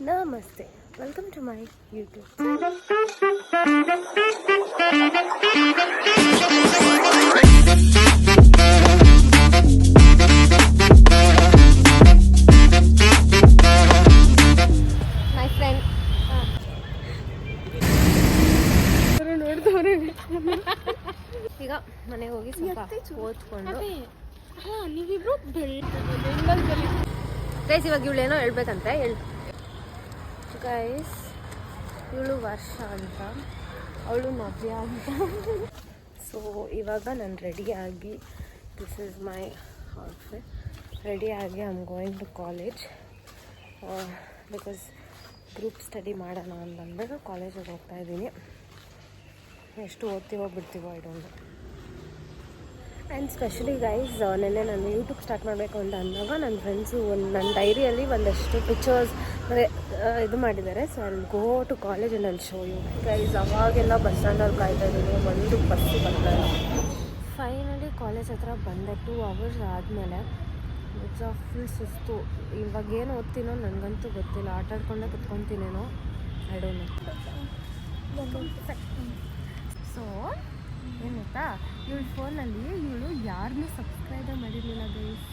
ನಮಸ್ತೆ, welcome to my YouTube. My friend ನೋಡ್ದವ್ರೆ ಈಗ ಮನೆಗೆ ಹೋಗಿ ಸ್ವಲ್ಪ ಓದ್ಕೊಂಡು ನೀವಿಬ್ರು ಗೈಸ್ ಇವಾಗ ಇವಳೇನೋ ಹೇಳ್ಬೇಕಂತೆ ಗೈಸ್. ಇವಳು ವರ್ಷ ಅಂತ, ಅವಳು ನವ್ಯ ಅಂತ. ಸೊ ಇವಾಗ ನಾನು ರೆಡಿಯಾಗಿ, ದಿಸ್ ಈಸ್ ಮೈ ಔಟ್ಫಿಟ್, ರೆಡಿಯಾಗಿ I am going to college because group study ಮಾಡೋಣ ಅಂತಂದ್ಬಿಟ್ಟು ಕಾಲೇಜಿಗೆ ಹೋಗ್ತಾ ಇದ್ದೀನಿ. ಎಷ್ಟು ಓದ್ತೀವೋ ಬಿಡ್ತೀವೋ I don't know. And specially guys, ನೆನ್ನೆ ನಾನು ಯೂಟ್ಯೂಬ್ ಸ್ಟಾರ್ಟ್ ಮಾಡಬೇಕು ಅಂತ ಅಂದಾಗ ನನ್ನ ಫ್ರೆಂಡ್ಸು ನನ್ನ ಡೈರಿಯಲ್ಲಿ ಒಂದಷ್ಟು ಪಿಕ್ಚರ್ಸ್ ಅಂದರೆ ಇದು ಮಾಡಿದ್ದಾರೆ. So I go to college and I show you guys. ಅವಾಗೆಲ್ಲ ಬಸ್ ಸ್ಟ್ಯಾಂಡಲ್ಲಿ ಕಾಯ್ತಾ ಇದ್ದೀನಿ, ಒಂದು ಬಸ್ಸಿಗೆ ಬರ್ತಾರೆ. ಫೈನಲಿ ಕಾಲೇಜ್ ಹತ್ರ ಬಂದೆ. 2 hours ಆದಮೇಲೆ ನಿಜ ಫುಲ್ ಸುಸ್ತು. ಇವಾಗ ಏನು ಓದ್ತೀನೋ ನನಗಂತೂ ಗೊತ್ತಿಲ್ಲ. ಆಟಾಡ್ಕೊಂಡೆ ಕುತ್ಕೊತೀನೇನೋ, ಐ ಡೋಂಟ್ ನೋ. ಸೊ ಏನು ಗೊತ್ತಾ, ಇವಳು ಫೋನಲ್ಲಿ ಇವಳು ಯಾರನ್ನೂ ಸಬ್ಸ್ಕ್ರೈಬೇ ಮಾಡಿರಲಿಲ್ಲ ಗೈಸ್.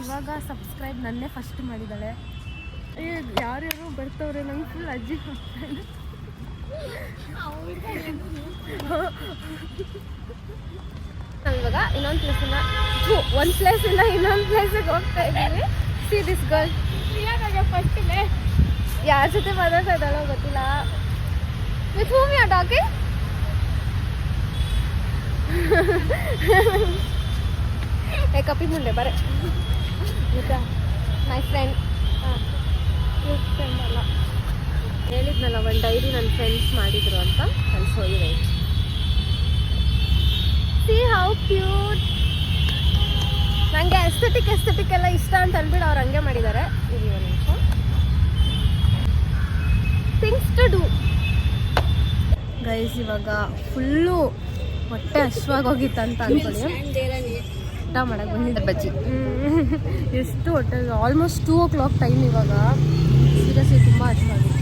ಇವಾಗ ಸಬ್ಸ್ಕ್ರೈಬ್ ನನ್ನೇ ಫಸ್ಟ್ ಮಾಡಿದ್ದಾಳೆ. ಯಾರ್ಯಾರು ಬರ್ತವ್ರೆ, ನಂಗೆ ಫುಲ್ ಅಜ್ಜಿ ಹೋಗ್ತಾಯಿಲ್ಲ. ಇವಾಗ ಇನ್ನೊಂದು ಪ್ಲೇಸಿಂದ ಒಂದು ಪ್ಲೇಸಿಂದ ಇನ್ನೊಂದು ಪ್ಲೇಸಿಗೆ ಹೋಗ್ತಾ ಇದ್ದೀವಿ. ಸಿ ದಿಸ್ ಗರ್ಲ್ ಫಸ್ಟ್ ಯಾರ ಜೊತೆ ಮಾತಾಡ್ತಾ ಇದ್ದಾಳೋ ಗೊತ್ತಿಲ್ಲ. With whom you are talking? ಏ ಕಪ್ಪಿ ಮುಂದೆ ಬರೇ ಮೈ ಫ್ರೆಂಡ್. ಫ್ರೆಂಡ್ ಅಲ್ಲ, ಹೇಳಿದ್ನಲ್ಲ ಒಂದು ಡೈರಿ ನನ್ನ ಫ್ರೆಂಡ್ಸ್ ಮಾಡಿದ್ರು ಅಂತ. ಕಳ್ಸೋಗಿ ರೈಟ್. C how cute. ನನಗೆ ಎಸ್ಥೆಟಿಕ್ ಎಲ್ಲ ಇಷ್ಟ ಅಂತ ಅಂದ್ಬಿಟ್ಟು ಅವ್ರು ಹಂಗೆ ಮಾಡಿದ್ದಾರೆ. ಇಲ್ಲಿ ಒಂದು ನಿಮಿಷ. Things to do guys. ಇವಾಗ ಫುಲ್ಲು ಹೊಟ್ಟೆ ಹಶ್ವಾಗಿ ಹೋಗಿತ್ತಂತ ಅಂದ್ಕೊಳ್ಳಿ. ಊಟ ಮಾಡಕ್ಕೆ ಬಂದಿದ್ದೆ ಬಜ್ಜಿ. ಎಷ್ಟು ಹೊಟ್ಟೆ, ಆಲ್ಮೋಸ್ಟ್ 2 o'clock ಟೈಮ್ ಇವಾಗ. ಸೀರಿಯಸ್ಲಿ ತುಂಬ ಹಶ್ವಾಗಿದೆ.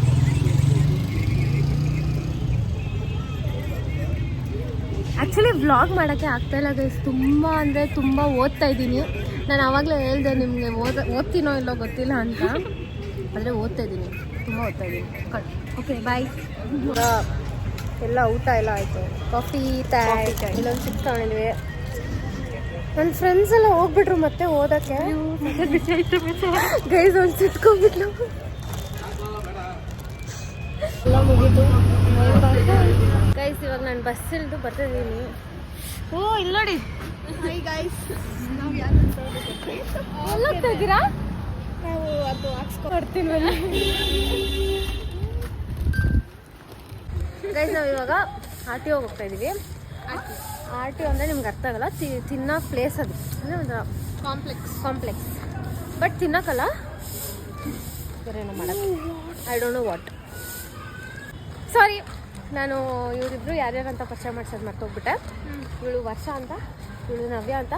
ಆ್ಯಕ್ಚುಲಿ ವ್ಲಾಗ್ ಮಾಡೋಕ್ಕೆ ಆಗ್ತಾಯಿಲ್ಲ ಗೈಸ್. ತುಂಬ ಅಂದರೆ ತುಂಬ ಓದ್ತಾ ಇದ್ದೀನಿ. ನಾನು ಆವಾಗಲೇ ಹೇಳಿದೆ ನಿಮಗೆ ಓದ್ತೀನೋ ಇಲ್ಲೋ ಗೊತ್ತಿಲ್ಲ ಅಂತ. ಆದರೆ ಓದ್ತಾ ಇದ್ದೀನಿ, ತುಂಬ ಓದ್ತಾ ಇದ್ದೀನಿ. Okay bye. ಎಲ್ಲ ಊಟ ಎಲ್ಲ ಆಯಿತು. ಕಾಫಿ ಇಲ್ಲೊಂದು ಚಿಪ್ಸ್ ತಗೊಂಡಿದ್ವಿ. ನನ್ನ ಫ್ರೆಂಡ್ಸ್ ಎಲ್ಲ ಹೋಗ್ಬಿಟ್ರು ಮತ್ತೆ ಓದೋಕ್ಕೆ. ಗೈಸ್ ಒಂದು ಸಿಟ್ಕೊಂಡ್ಬಿಟ್ಲು. ಎಲ್ಲ ಮುಗೀತು ಗೈಸ್. ಇವಾಗ ನಾನು ಬಸ್ ಇಳಿದು ಬರ್ತಿದ್ದೀನಿ. ಓ ಇಲ್ಲಿ ನೋಡಿ ಎಲ್ಲ ಹೋಗ್ತಾ ಇದ್ದೀರಾ? ನಾವು ಅದು ಹಾಕ್ಸ್ಕೊಡ್ತೀನಿ ಗೈಸ್. ನಾವು ಇವಾಗ RTO ಹೋಗ್ತಾ ಇದ್ದೀವಿ. RTO ಅಂದರೆ ನಿಮ್ಗೆ ಅರ್ಥ ಆಗಲ್ಲ, ತಿನ್ನೋ ಪ್ಲೇಸ್ ಅದು. ಅಂದರೆ ಒಂದು ಕಾಂಪ್ಲೆಕ್ಸ್ ಬಟ್ ತಿನ್ನೋಕ್ಕಲ್ಲ, ಬೇರೇನೋ ಮಾಡೋಕ್ಕೆ. I don't know what. Sorry, ನಾನು ಇವರಿಬ್ರು ಯಾರ್ಯಾರಂತ ಪರಿಚಯ ಮಾಡ್ಸೋದು ಮರ್ತೋಗ್ಬಿಟ್ಟೆ. ಇವಳು ವರ್ಷ ಅಂತ, ಇವಳು ನವ್ಯ ಅಂತ.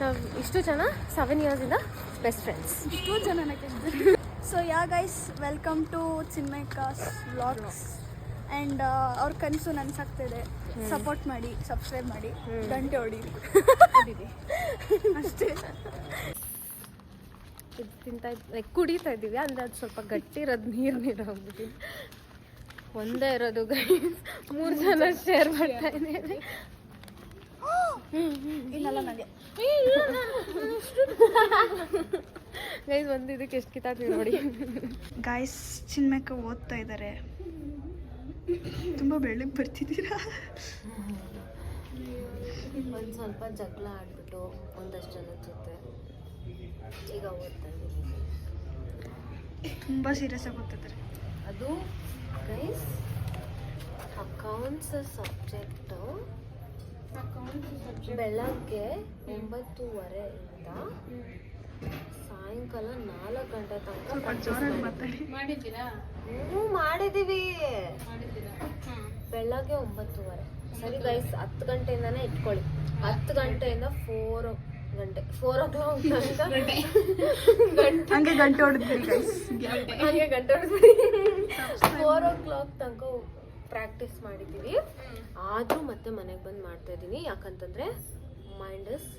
ನಾವು ಇಷ್ಟು ಜನ 7 yearsಯಿಂದ ಬೆಸ್ಟ್ ಫ್ರೆಂಡ್ಸ್. ಇಷ್ಟು ಜನ. So yeah guys, welcome to ಚಿನ್ಮಯ್ಕಾಸ್ ವ್ಲಾಗ್ಸ್. ಆ್ಯಂಡ್ ಅವ್ರ ಕನಸು ನನಸಾಗ್ತಿದೆ. ಸಪೋರ್ಟ್ ಮಾಡಿ, ಸಬ್ಸ್ಕ್ರೈಬ್ ಮಾಡಿ, ಗಂಟೆ ಹೊಡೀರಿ ಅಷ್ಟೇ. ಇದು ತಿಂತಾ ಲೈಕ್ ಕುಡಿತಾ ಇದ್ದೀವಿ. ಅಂದರೆ ಅದು ಸ್ವಲ್ಪ ಗಟ್ಟಿ ಇರೋದು, ನೀರು ಹೋಗ್ಬಿಟ್ಟಿವಿ. ಒಂದೇ ಇರೋದು ಗೈಸ್, 3 ಜನ ಶೇರ್ ಮಾಡ್ತಾ ಇದ್ದೀವಿ. ಇನ್ನಲ್ಲ ನನಗೆ ಗೈಸ್ ಒಂದು ಇದಕ್ಕೆ ಎಷ್ಟು ಕಿತ್ತಾಡ್ತೀವಿ ನೋಡಿ. ಗಾಯ್ಸ್, ಚಿನ್ಮಯ್ಕ ಓದ್ತಾ ಇದ್ದಾರೆ. ತುಂಬ ಬೆಳ್ಳಗೆ ಬರ್ತಿದ್ದೀರಾ. ಒಂದು ಸ್ವಲ್ಪ ಜಗಳ ಆಡ್ಬಿಟ್ಟು ಒಂದಷ್ಟು ಜನದ ಜೊತೆ ಈಗ ಓದ್ತಾ ಇದ್ದೀನಿ. ತುಂಬ ಸೀರಿಯಸ್ ಆಗಿ ಓದ್ತಿದ್ದಾರೆ. ಅದು ಗೈಸ್ ಅಕೌಂಟ್ಸ್ ಸಬ್ಜೆಕ್ಟು. ಬೆಳಗ್ಗೆ 9:30 ಸಾಯಂಕಾಲ 4 ಗಂಟೆ ತನಕ ಮಾಡಿದ್ದೀರಾ? ಮಾಡಿದ್ದೀವಿ. ಬೆಳಗ್ಗೆ 9:30. ಸರಿ ಗೈಸ್, 10 ಗಂಟೆಯಿಂದನೇ ಇಟ್ಕೊಳ್ಳಿ. 10 ಗಂಟೆಯಿಂದ ಗಂಟೆ 4 o'clock ತನಕ ಹಂಗೆ ಗಂಟೆ ಹೊಡೆದ್ರಿ ಗೈಸ್. ಹಾಗೆ ಗಂಟೆ ಹೊಡೆದ್ರಿ 4 o'clock ತನಕ ಪ್ರಾಕ್ಟೀಸ್ ಮಾಡಿದ್ದೀವಿ. ಆದರೂ ಮತ್ತೆ ಮನೆಗೆ ಬಂದು ಮಾಡ್ತಾ ಇದ್ದೀನಿ, ಯಾಕಂತಂದರೆ ಮೈಂಡ್ ಇಸ್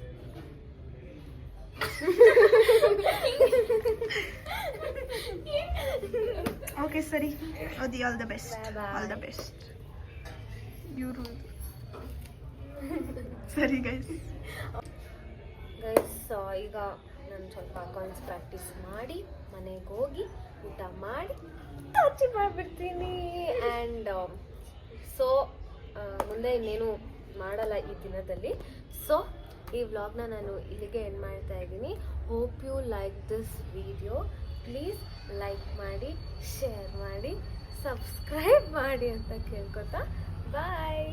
ಓಕೆ ಸರಿ, ಓದಿ. All the best, all the best. ಇವರು ಸರಿ ಗೈಸ್. ಈಗ ನಾನು ಸ್ವಲ್ಪ ಅಕೌಂಟ್ಸ್ ಪ್ರಾಕ್ಟೀಸ್ ಮಾಡಿ ಮನೆಗೆ ಹೋಗಿ ಊಟ ಮಾಡಿ ಟಚ್ ಮಾಡಿಬಿಡ್ತೀನಿ. ಆ್ಯಂಡ್ ಸೊ ಮುಂದೆ ಇನ್ನೇನು ಮಾಡಲ್ಲ ಈ ದಿನದಲ್ಲಿ. ಸೊ ಈ ವ್ಲಾಗ್ನ ನಾನು ಇಲ್ಲಿಗೆ ಎಂಡ್ ಮಾಡ್ತಾ ಇದ್ದೀನಿ. Hope you like this video. Please like ಮಾಡಿ, ಶೇರ್ ಮಾಡಿ, ಸಬ್ಸ್ಕ್ರೈಬ್ ಮಾಡಿ ಅಂತ ಕೇಳ್ಕೊತಾ ಬಾಯ್.